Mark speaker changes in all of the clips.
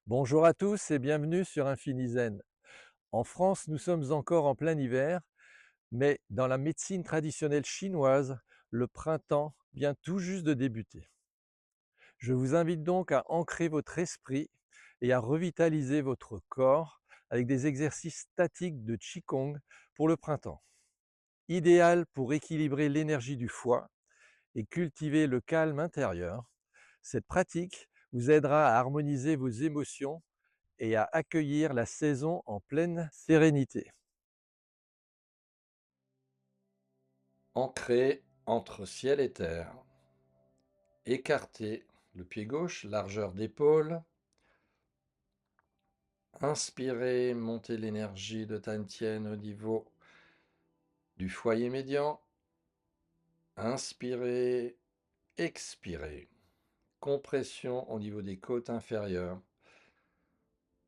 Speaker 1: Bonjour à tous et bienvenue sur InfiniZen. En France, nous sommes encore en plein hiver, mais dans la médecine traditionnelle chinoise, le printemps vient tout juste de débuter. Je vous invite donc à ancrer votre esprit et à revitaliser votre corps avec des exercices statiques de Qigong pour le printemps. Idéal pour équilibrer l'énergie du foie et cultiver le calme intérieur, cette pratique vous aidera à harmoniser vos émotions et à accueillir la saison en pleine sérénité.
Speaker 2: Ancré entre ciel et terre. Écartez le pied gauche, largeur d'épaule. Inspirez, montez l'énergie de Tantien au niveau du foyer médian. Inspirez, expirez. Compression au niveau des côtes inférieures.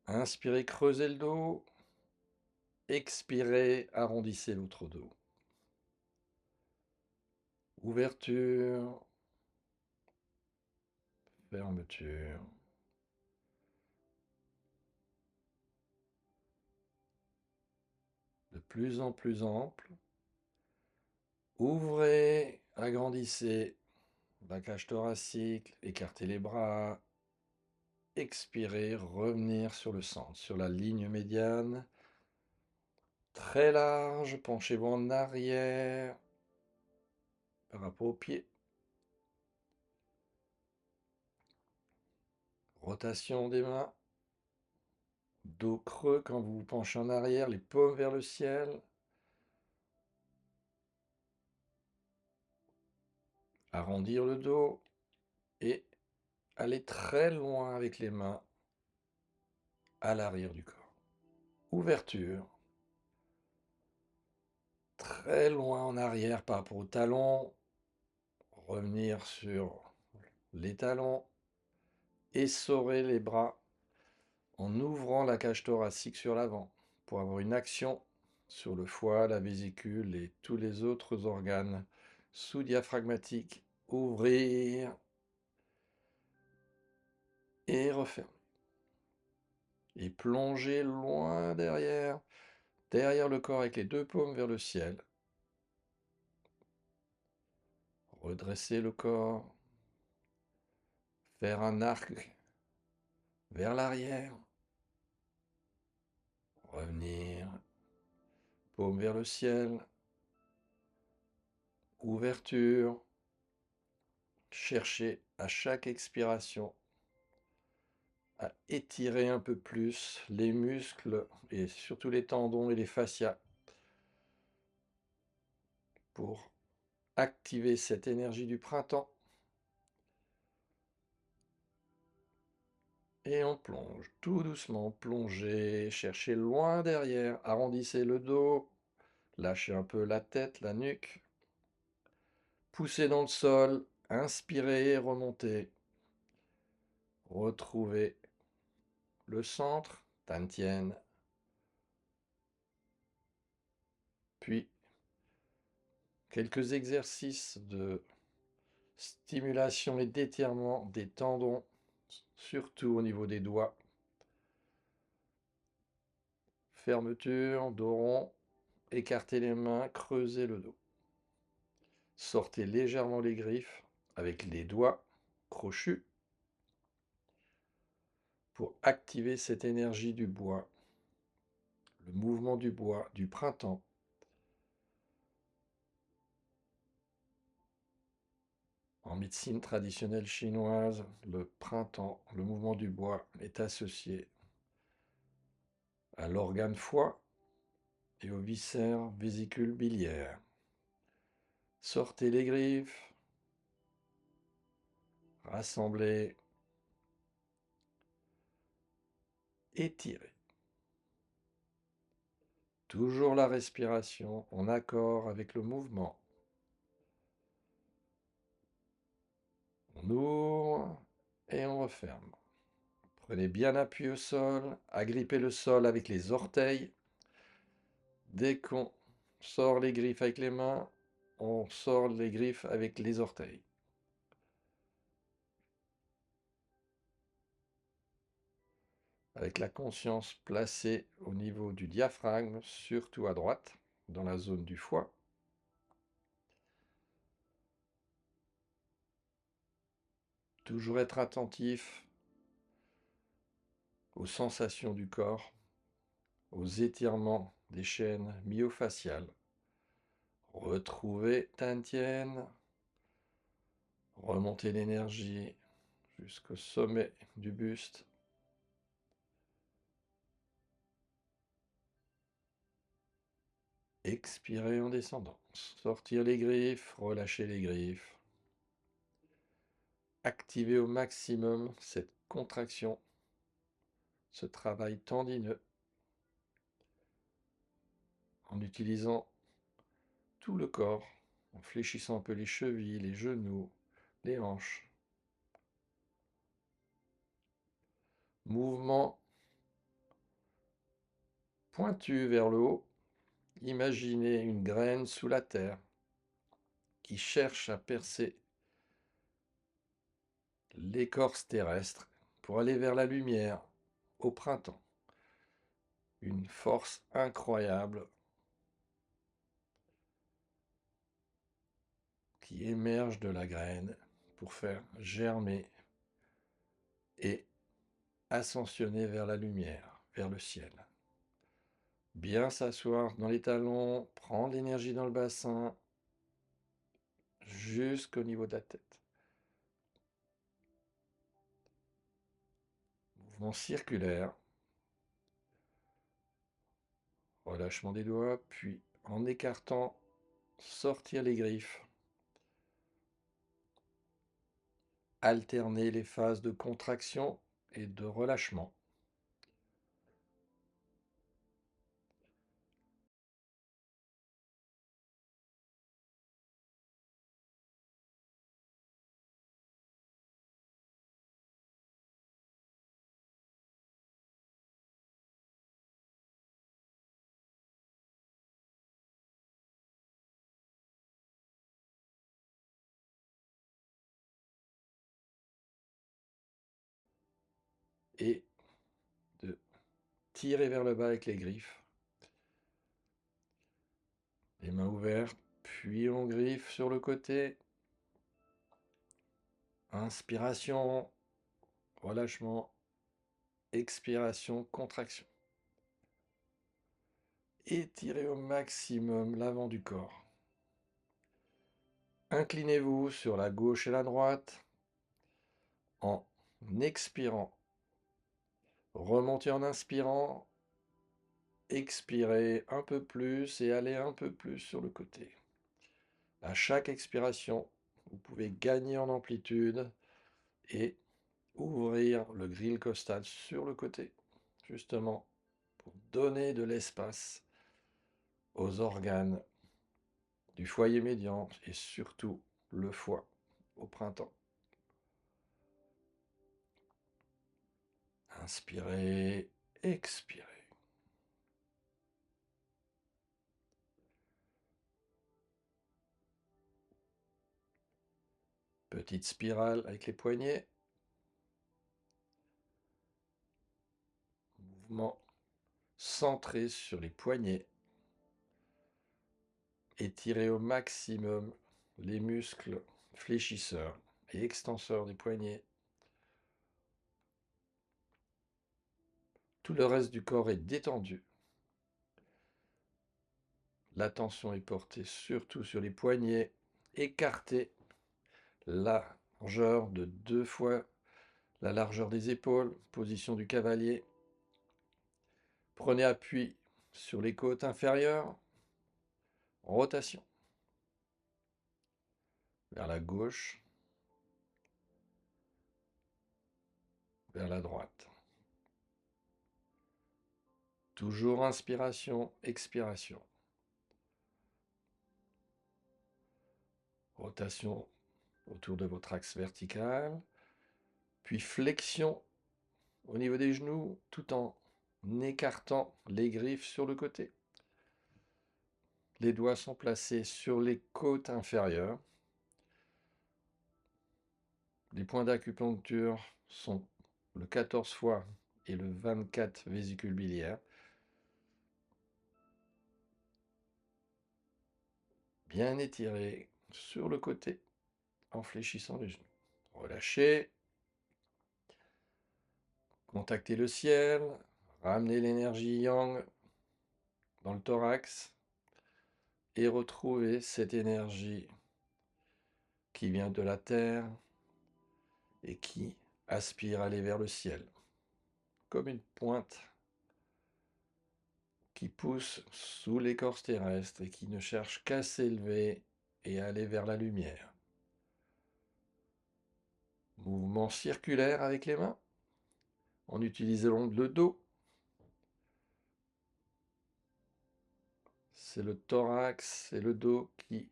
Speaker 2: Inspirez, creusez le dos. Expirez, arrondissez l'autre dos. Ouverture, fermeture. De plus en plus ample. Ouvrez, agrandissez la cage thoracique, écartez les bras, expirez, revenir sur le centre, sur la ligne médiane. Très large, penchez-vous en arrière par rapport aux pieds. Rotation des mains. Dos creux quand vous vous penchez en arrière, les paumes vers le ciel. Arrondir le dos et aller très loin avec les mains à l'arrière du corps. Ouverture. Très loin en arrière par rapport au talon. Revenir sur les talons. Essorez les bras en ouvrant la cage thoracique sur l'avant pour avoir une action sur le foie, la vésicule et tous les autres organes sous-diaphragmatiques. Ouvrir et refermer. Et plonger loin derrière, derrière le corps avec les deux paumes vers le ciel. Redresser le corps. Faire un arc vers l'arrière. Revenir. Paume vers le ciel. Ouverture. Cherchez à chaque expiration à étirer un peu plus les muscles et surtout les tendons et les fascias pour activer cette énergie du printemps. Et on plonge tout doucement, plongez, cherchez loin derrière, arrondissez le dos, lâchez un peu la tête, la nuque, poussez dans le sol, inspirez, remontez, retrouvez le centre, Tantien, puis quelques exercices de stimulation et d'étirement des tendons, surtout au niveau des doigts. Fermeture, dos rond, écartez les mains, creusez le dos. Sortez légèrement les griffes avec les doigts crochus pour activer cette énergie du bois, le mouvement du bois, du printemps. En médecine traditionnelle chinoise, le printemps, le mouvement du bois est associé à l'organe foie et aux viscères vésicule biliaire. Sortez les griffes, rassemblez, étirez. Toujours la respiration en accord avec le mouvement. On ouvre et on referme. Prenez bien appui au sol, agrippez le sol avec les orteils. Dès qu'on sort les griffes avec les mains, on sort les griffes avec les orteils. avec la conscience placée au niveau du diaphragme, surtout à droite, dans la zone du foie. Toujours être attentif aux sensations du corps, aux étirements des chaînes myofaciales. Retrouver Dantian, remonter l'énergie jusqu'au sommet du buste. Expirer en descendant. Sortir les griffes, relâcher les griffes. Activer au maximum cette contraction, ce travail tendineux, en utilisant tout le corps, en fléchissant un peu les chevilles, les genoux, les hanches. Mouvement pointu vers le haut. Imaginez une graine sous la terre qui cherche à percer l'écorce terrestre pour aller vers la lumière au printemps. Une force incroyable qui émerge de la graine pour faire germer et ascensionner vers la lumière, vers le ciel. Bien s'asseoir dans les talons, prendre l'énergie dans le bassin jusqu'au niveau de la tête. Mouvement circulaire. Relâchement des doigts, puis en écartant, sortir les griffes. Alterner les phases de contraction et de relâchement. Et de tirer vers le bas avec les griffes. Les mains ouvertes, puis on griffe sur le côté. Inspiration, relâchement, expiration, contraction. Étirez au maximum l'avant du corps. Inclinez-vous sur la gauche et la droite en expirant. Remontez en inspirant. Expirez un peu plus et allez un peu plus sur le côté. À chaque expiration, vous pouvez gagner en amplitude et ouvrir le grille costal sur le côté, justement pour donner de l'espace aux organes du foyer médian et surtout le foie au printemps. Inspirez, expirez. Petite spirale avec les poignets. Mouvement centré sur les poignets. Étirez au maximum les muscles fléchisseurs et extenseurs des poignets. Tout le reste du corps est détendu. L'attention est portée surtout sur les poignets. Écartez la largeur de 2 fois la largeur des épaules, position du cavalier. Prenez appui sur les côtes inférieures. Rotation. Vers la gauche. Vers la droite. Toujours inspiration, expiration. Rotation autour de votre axe vertical. Puis flexion au niveau des genoux tout en écartant les griffes sur le côté. Les doigts sont placés sur les côtes inférieures. Les points d'acupuncture sont le 14 fois et le 24 vésicule biliaire. Bien étiré sur le côté en fléchissant les genoux. Relâchez, contactez le ciel, ramenez l'énergie yang dans le thorax et retrouvez cette énergie qui vient de la terre et qui aspire à aller vers le ciel, comme une pointe qui pousse sous l'écorce terrestre et qui ne cherche qu'à s'élever et à aller vers la lumière. Mouvement circulaire avec les mains, en utilisant le dos. C'est le thorax et le dos qui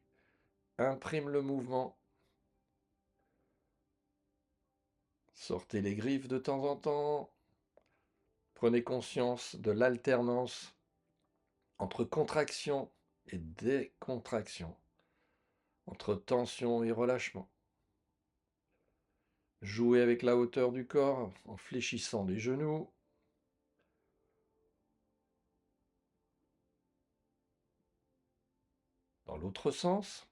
Speaker 2: impriment le mouvement. Sortez les griffes de temps en temps. Prenez conscience de l'alternance entre contraction et décontraction, entre tension et relâchement. Jouez avec la hauteur du corps en fléchissant les genoux. Dans l'autre sens,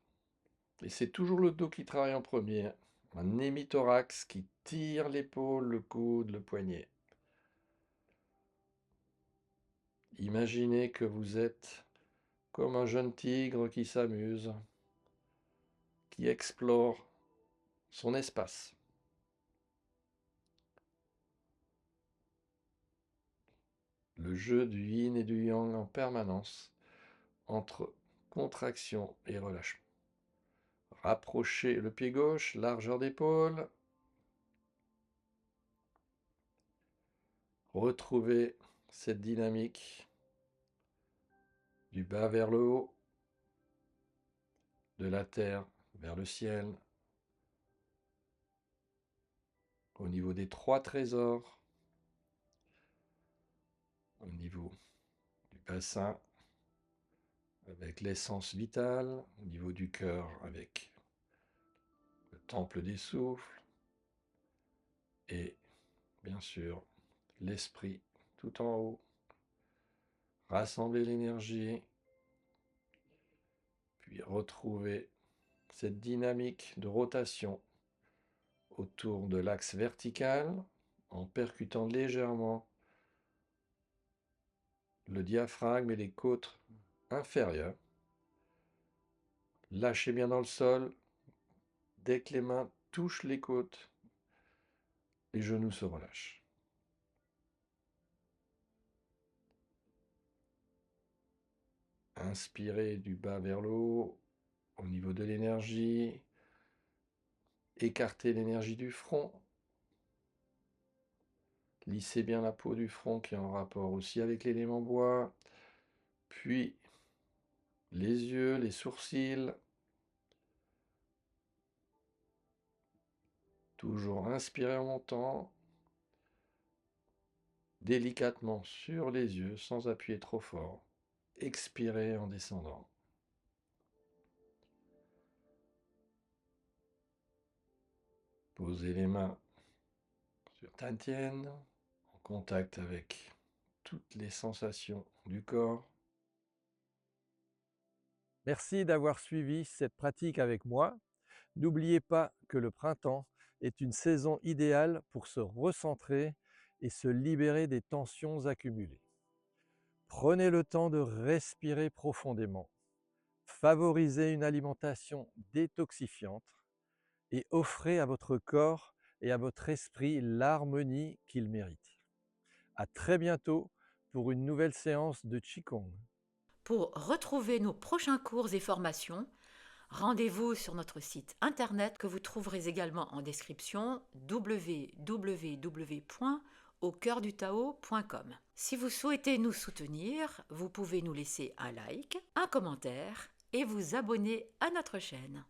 Speaker 2: et c'est toujours le dos qui travaille en premier. Un hémithorax qui tire l'épaule, le coude, le poignet. Imaginez que vous êtes comme un jeune tigre qui s'amuse, qui explore son espace. Le jeu du yin et du yang en permanence, entre contraction et relâchement. Rapprochez le pied gauche, largeur d'épaule. Retrouvez cette dynamique du bas vers le haut, de la terre vers le ciel, au niveau des 3 trésors, au niveau du bassin avec l'essence vitale, au niveau du cœur avec le temple des souffles et bien sûr l'esprit tout en haut. Rassembler l'énergie, puis retrouver cette dynamique de rotation autour de l'axe vertical en percutant légèrement le diaphragme et les côtes inférieures. Lâchez bien dans le sol. Dès que les mains touchent les côtes, les genoux se relâchent. Inspirez du bas vers le haut au niveau de l'énergie. Écartez l'énergie du front. Lissez bien la peau du front qui est en rapport aussi avec l'élément bois. Puis les yeux, les sourcils. Toujours inspirez en montant. Délicatement sur les yeux sans appuyer trop fort. Expirez en descendant. Posez les mains sur Tantien, en contact avec toutes les sensations du corps.
Speaker 1: Merci d'avoir suivi cette pratique avec moi. N'oubliez pas que le printemps est une saison idéale pour se recentrer et se libérer des tensions accumulées. Prenez le temps de respirer profondément, favorisez une alimentation détoxifiante et offrez à votre corps et à votre esprit l'harmonie qu'il mérite. À très bientôt pour une nouvelle séance de Qigong.
Speaker 3: Pour retrouver nos prochains cours et formations, rendez-vous sur notre site internet que vous trouverez également en description www.aucoeurdutao.com. Si vous souhaitez nous soutenir, vous pouvez nous laisser un like, un commentaire et vous abonner à notre chaîne.